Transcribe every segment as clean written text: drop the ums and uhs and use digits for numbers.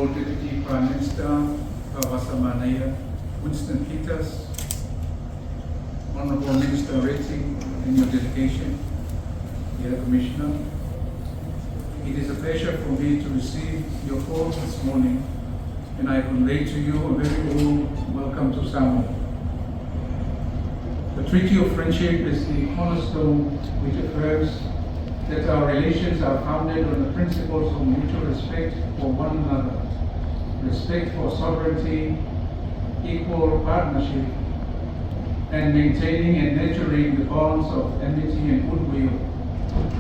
Honorable Deputy Prime Minister Vaovasamanaia, Winston, Honorable Minister Reti and your delegation, dear Commissioner. It is a pleasure for me to receive your call this morning, and I convey to you a very warm welcome to Samoa. The Treaty of Friendship is the cornerstone which affirms that our relations are founded on the principles of mutual respect for one another, respect for sovereignty, equal partnership, and maintaining and nurturing the bonds of amity and goodwill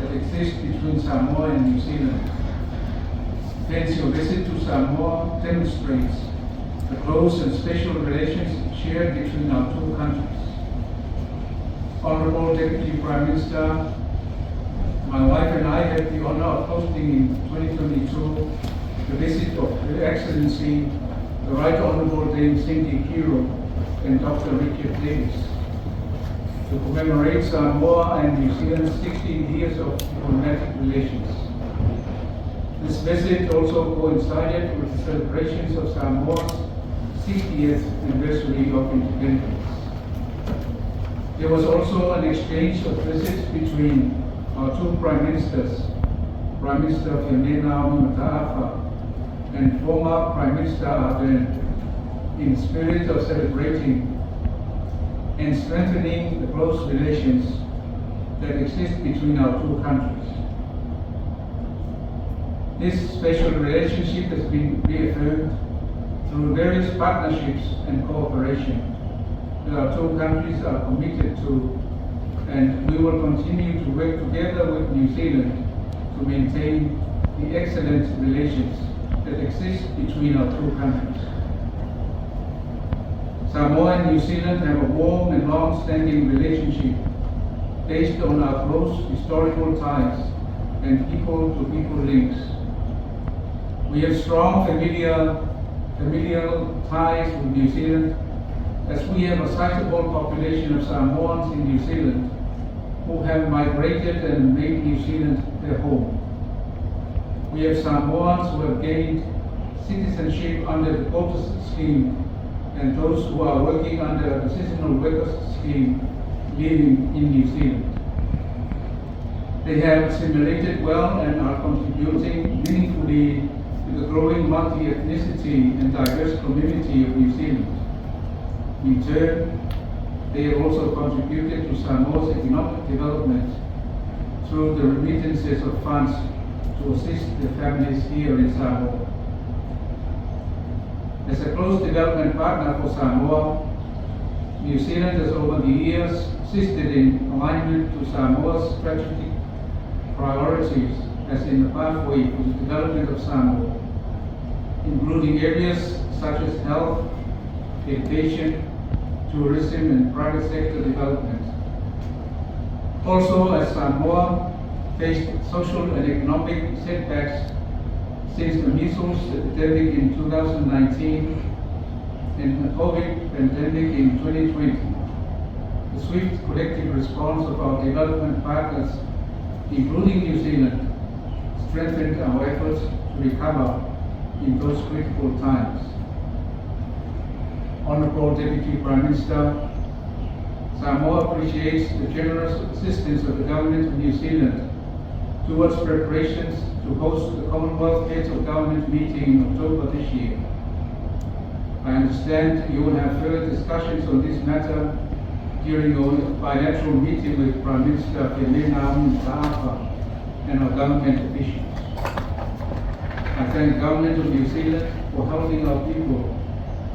that exist between Samoa and New Zealand. Hence, your visit to Samoa demonstrates the close and special relations shared between our two countries. Honorable Deputy Prime Minister, my wife and I had the honor of hosting in 2022 the visit of Her Excellency, the Right Honorable Dame Cindy Kiro and Dr. Richard Davis, to commemorate Samoa and New Zealand's 16 years of diplomatic relations. This visit also coincided with the celebrations of Samoa's 60th anniversary of independence. There was also an exchange of visits between our two Prime Ministers, Prime Minister Vailele and former Prime Minister Ardern, in the spirit of celebrating and strengthening the close relations that exist between our two countries. This special relationship has been reaffirmed through various partnerships and cooperation that our two countries are committed to, and we will continue to work together with New Zealand to maintain the excellent relations that exist between our two countries. Samoa and New Zealand have a warm and long-standing relationship based on our close historical ties and people-to-people links. We have strong familial ties with New Zealand, as we have a sizable population of Samoans in New Zealand who have migrated and made New Zealand their home. We have Samoans who have gained citizenship under the quota scheme and those who are working under the seasonal workers scheme living in New Zealand. They have assimilated well and are contributing meaningfully to the growing multi-ethnicity and diverse community of New Zealand. In turn, they have also contributed to Samoa's economic development through the remittances of funds to assist their families here in Samoa. As a close development partner for Samoa, New Zealand has over the years assisted in alignment to Samoa's strategic priorities as in the pathway for the development of Samoa, including areas such as health, education, tourism, and private sector development. Also, as Samoa faced social and economic setbacks since the measles epidemic in 2019 and the COVID pandemic in 2020, the swift collective response of our development partners, including New Zealand, strengthened our efforts to recover in those critical times. Honorable Deputy Prime Minister, Samoa appreciates the generous assistance of the Government of New Zealand towards preparations to host the Commonwealth Heads of Government meeting in October this year. I understand you will have further discussions on this matter during your bilateral meeting with Prime Minister Vailele and our government officials. I thank the Government of New Zealand for helping our people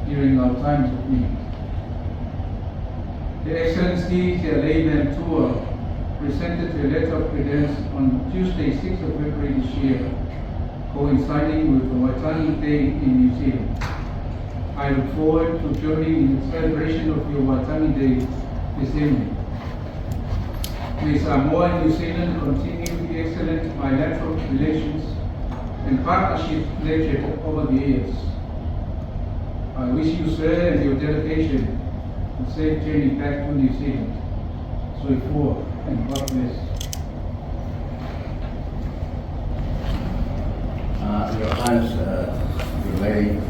during our times of need. Her Excellency the Layman Tour presented her letter of credence on Tuesday, 6th of February this year, coinciding with the Waitangi Day in New Zealand. I look forward to joining in the celebration of your Waitangi Day this evening. May Samoa and New Zealand continue the excellent bilateral relations and partnership nurtured over the years. I wish you, sir, and your delegation a safe journey back to New Zealand. So forth, and God bless. Your Highness, Vailele,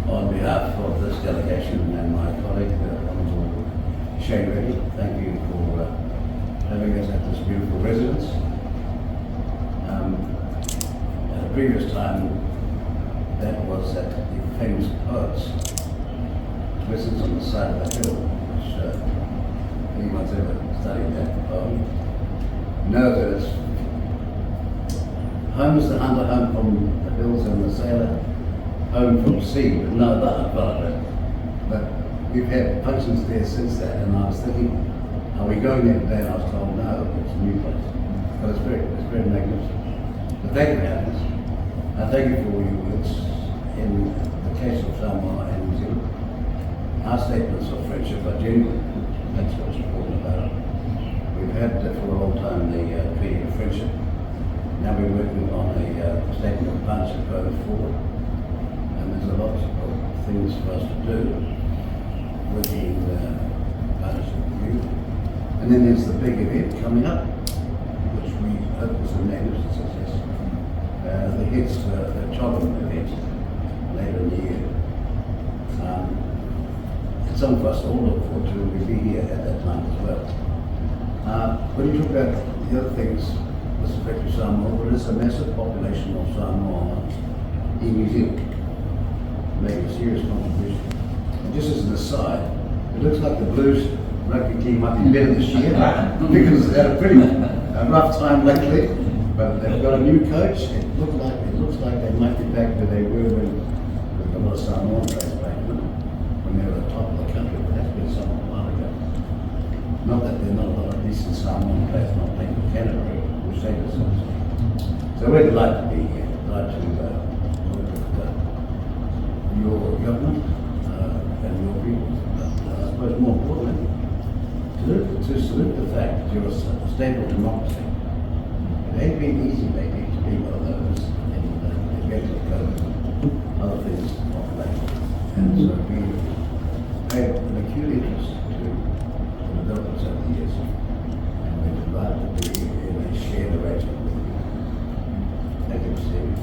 on behalf of this delegation and my colleague, Honourable Reti, thank you for having us at this beautiful residence. At a previous time, that was at the famous poets' residence on the side of the hill, which anyone's ever studied that poem knows that it's home is the hunter, home from the hills, and the sailor home from sea, but no doubt about it. But we've had functions there since that, and I was thinking, are we going there today? And I was told, no, it's a new place. But it's very magnificent. But thank you for having us. I thank you for all your words. In the case of Samoa and New Zealand, our statements of friendship are genuine. That's what's important about it. We've had for a long time the treaty of friendship. Now we're working on a statement of partnership going forward. And there's a lot of things for us to do, working in partnership with you. And then there's the big event coming up, which we hope is a magnificent success. The Chocolate event later in the year. It's something for us to all look forward to, and we'll be here at that time as well. When you talk about the other things with respect to Samoa, well, there's a massive population of Samoa in New Zealand, making a serious contribution. And just as an aside, it looks like the Blues rugby team might be better this year because they've had a pretty rough time lately, but they've got a new coach. It looks like they might be back where they were when a lot of Samoan players back when they were at the top of the country, but that's been somewhat a while ago. Not that there are not a lot of decent Samoan players not playing for Canada, which they themselves. So we're delighted to be here, delighted to work with your government and your people. But I suppose more importantly, to salute the fact that you're a stable democracy. It ain't been easy lately to be one of those in the event of COVID and other things of late. And so we paid an acute interest to the developments over the years. And we're delighted to be in a shared arrangement with you. Thank you for seeing us.